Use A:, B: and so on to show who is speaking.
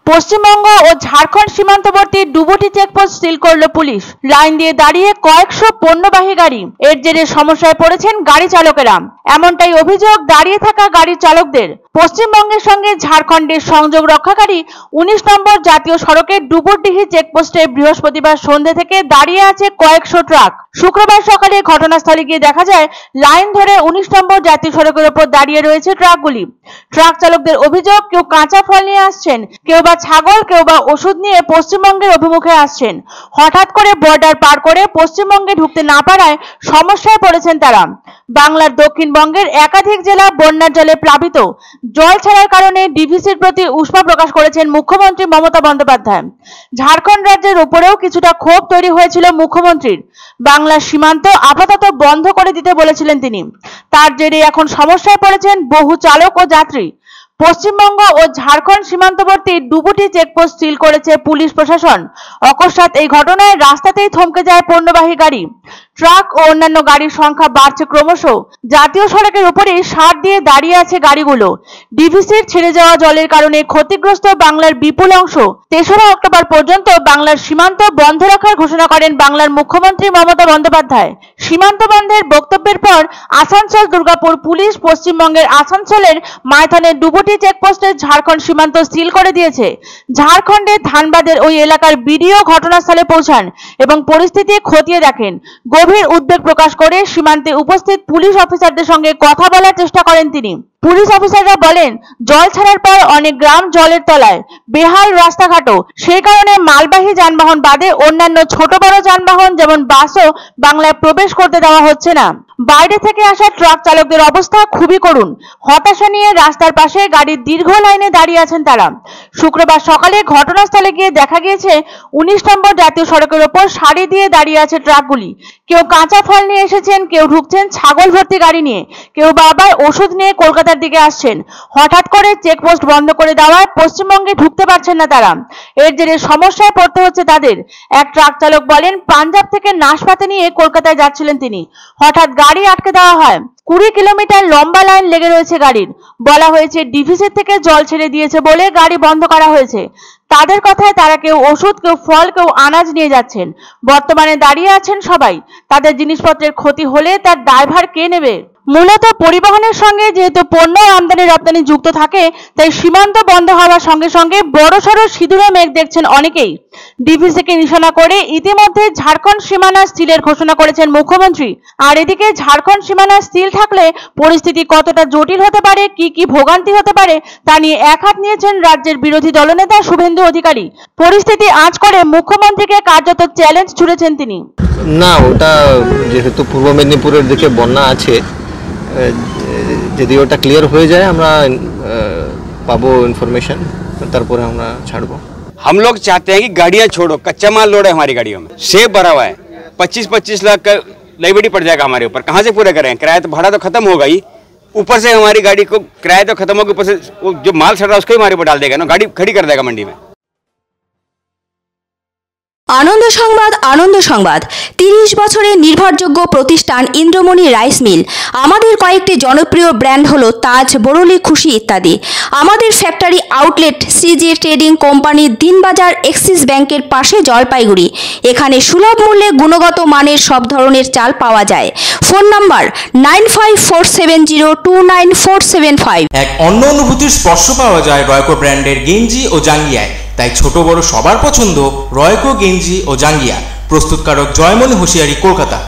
A: পশ্চিমবঙ্গ ও ঝাড়খণ্ড সীমান্তবর্তী ডুবুটি checkpost seal করল police. Line দিয়ে দাঁড়িয়ে কয়েকশো পণ্যবাহী গাড়ি। এর জেরে সমস্যায় পড়েছেন গাড়ি চালকেরা। এমনটাই অভিযোগ দাঁড়িয়ে থাকা গাড়ির চালকদের। পশ্চিমবঙ্গের সঙ্গে ঝাড়খণ্ডের সংযোগ রক্ষাকারী 19 নম্বর জাতীয় সড়কের ডুবুরডিহি চেকপোস্টে বৃহস্পতিবার সন্ধ্যে থেকে দাঁড়িয়ে আছে কয়েকশো ট্রাক। শুক্রবার সকালে ঘটনাস্থলে গিয়ে দেখা যায় লাইন ধরে 19 নম্বর জাতীয় সড়কের উপর দাঁড়িয়ে রয়েছে ট্রাকগুলি। ট্রাক চালকদের অভিযোগ, কেউ কাঁচা ফল নিয়ে আসছেন, কেউ বা ছাগল, কেউ বা ওষুধ নিয়ে পশ্চিমবঙ্গের অভিমুখে আসছেন। হঠাৎ করে বর্ডার পার করে পশ্চিমবঙ্গে ঢুকতে না পারায় সমস্যায় পড়েছেন তারা। বাংলার দক্ষিণবঙ্গের একাধিক জেলা বন্যার জলে প্লাবিত। জল ছাড়ার কারণে ডিভিসির প্রতি উষ্মা প্রকাশ করেছেন মুখ্যমন্ত্রী মমতা বন্দ্যোপাধ্যায়। ঝাড়খণ্ড রাজ্যের উপরেও কিছুটা ক্ষোভ তৈরি হয়েছিল মুখ্যমন্ত্রীর। বাংলার সীমান্ত আপাতত বন্ধ করে দিতে বলেছিলেন তিনি। তার জেরে এখন সমস্যায় পড়েছেন বহু চালক ও যাত্রী। পশ্চিমবঙ্গ ও ঝাড়খণ্ড সীমান্তবর্তী ডুবুটি চেকপোস্ট সিল করেছে পুলিশ প্রশাসন। অকস্মাৎ এই ঘটনায় রাস্তাতেই থমকে যায় পণ্যবাহী গাড়ি। ট্রাক ও অন্যান্য গাড়ির সংখ্যা বাড়ছে ক্রমশ। জাতীয় সড়কের উপরেই সার দিয়ে দাঁড়িয়ে আছে গাড়িগুলো। ডিভিসির ছেড়ে যাওয়া জলের কারণে ক্ষতিগ্রস্ত বাংলার বিপুল অংশ। 3রা অক্টোবর পর্যন্ত বাংলার সীমান্ত বন্ধ রাখার ঘোষণা করেন বাংলার মুখ্যমন্ত্রী মমতা বন্দ্যোপাধ্যায়। সীমান্ত বন্ধের বক্তব্যের পর আসানসোল দুর্গাপুর পুলিশ পশ্চিমবঙ্গের আসানসোলের মাইথনের ডুবুটি চেকপোস্টে ঝাড়খণ্ড সীমান্ত সিল করে দিয়েছে। ঝাড়খণ্ডের ধানবাদের ওই এলাকার বিডিও ঘটনাস্থলে পৌঁছান এবং পরিস্থিতি খতিয়ে দেখেন। গভীর উদ্বেগ প্রকাশ করে সীমান্তে উপস্থিত পুলিশ অফিসারদের সঙ্গে কথা বলার চেষ্টা করেন তিনি। পুলিশ অফিসাররা বলেন, জল ছাড়ার পর অনেক গ্রাম জলের তলায়, বেহাল রাস্তাঘাটও। সেই কারণে মালবাহী যানবাহন বাদে অন্যান্য ছোট বড় যানবাহন যেমন বাসও বাংলায় প্রবেশ করতে দেওয়া হচ্ছে না। বাইরে থেকে আসা ট্রাক চালকদের অবস্থা খুবই করুণ। হতাশা নিয়ে রাস্তার পাশে গাড়ির দীর্ঘ লাইনে দাঁড়িয়ে আছেন তারা। শুক্রবার সকালে ঘটনাস্থলে গিয়ে দেখা গিয়েছে 19 নম্বর জাতীয় সড়কের ওপর সারি দিয়ে দাঁড়িয়ে আছে ট্রাকগুলি। কেউ কাঁচা ফল নিয়ে এসেছেন, কেউ ঢুকছেন ছাগল ভর্তি গাড়ি নিয়ে, কেউ বা আবার ওষুধ নিয়ে কলকাতার দিকে আসছেন। হঠাৎ করে চেকপোস্ট বন্ধ করে দেওয়ায় পশ্চিমবঙ্গে ঢুকতে পারছেন না তারা। এর জেরে সমস্যায় পড়তে হচ্ছে তাদের। এক ট্রাক চালক বলেন, পাঞ্জাব থেকে নাশপাতি নিয়ে কলকাতায় যাচ্ছিলেন তিনি। হঠাৎ গাড়ি আটকে দেওয়া হয়। 20 কিলোমিটার লম্বা লাইন লেগে রয়েছে গাড়ির। বলা হয়েছে ডিভিসি থেকে জল ছেড়ে দিয়েছে বলে গাড়ি বন্ধ করা হয়েছে। তাদের কথায় তারা কেউ ওষুধ, কেউ ফল, কেউ আনাজ নিয়ে যাচ্ছেন। বর্তমানে দাঁড়িয়ে আছেন সবাই। তাদের জিনিসপত্রের ক্ষতি হলে তার দায়ভার কে নেবে? মূলত পরিবহনের সঙ্গে যেহেতু পণ্য আমদানি রপ্তানি যুক্ত থাকে, তাই সীমান্ত বন্ধ হওয়ার সঙ্গে সঙ্গে বড়সড় সিঁদুরে মেঘ দেখছেন অনেকেই। ডিভিসিকে নিশানা করে ইতিমধ্যে ঝাড়খণ্ড সীমানা সিলের ঘোষণা করেছেন মুখ্যমন্ত্রী। আর এদিকে ঝাড়খণ্ড সীমানা সিল থাকলে পরিস্থিতি কতটা জটিল হতে পারে, কি ভোগান্তি হতে পারে তা নিয়ে একহাত নিয়েছেন রাজ্যের বিরোধী দলনেতা শুভেন্দু অধিকারী। পরিস্থিতি আঁচ করে মুখ্যমন্ত্রীকে কার্যত চ্যালেঞ্জ ছুড়েছেন তিনি।
B: না, ওটা যেহেতু পূর্ব মেদিনীপুরের দিকে বন্যা আছে, যদি ওটা ক্লিয়ার হয়ে যায় আমরা পাবो इन्फॉर्मेशन, তারপরে আমরা ছাড়বো।
C: हम लोग चाहते हैं कि गाड़ियां छोड़ो, कच्चा माल लोड है हमारी गाड़ियों में। सेब भरा हुआ है, 25-25 लाख का लाइबिलिटी पड़ जाएगा हमारे ऊपर। कहाँ से पूरे करें? किराया तो भाड़ा तो खत्म होगा ही, ऊपर से हमारी गाड़ी को किराया तो खत्म होगा, ऊपर से जो माल चढ़ रहा है उसको ही हमारे ऊपर डाल देगा ना, गाड़ी खड़ी कर देगा मंडी में।
D: আনন্দ সংবাদ, আনন্দ সংবাদ। 30 বছরের নির্ভরযোগ্য প্রতিষ্ঠান ইন্দ্রমণি রাইস মিল। আমাদের কয়েকটি জনপ্রিয় ব্র্যান্ড হলো তাজ, বরলি, খুশি ইত্যাদি। আমাদের factory outlet CG trading company, Dinbazar, axis ব্যাংকের পাশে, জলপাইগুড়ি। এখানে সুলভ মূল্যে গুণগত মানের সব ধরনের চাল পাওয়া যায়। Phone number 9547029475।
E: এক অন্য অনুভূতির স্পর্শ পাওয়া যায় রয়কো ব্র্যান্ডের গেঞ্জি ও জাঙ্গিয়ায়। তাই ছোট বড় সবার পছন্দ রয়কো গেঞ্জি ও জাঙ্গিয়া। প্রস্তুতকারক জয়মনি হোশিয়ারি, কলকাতা।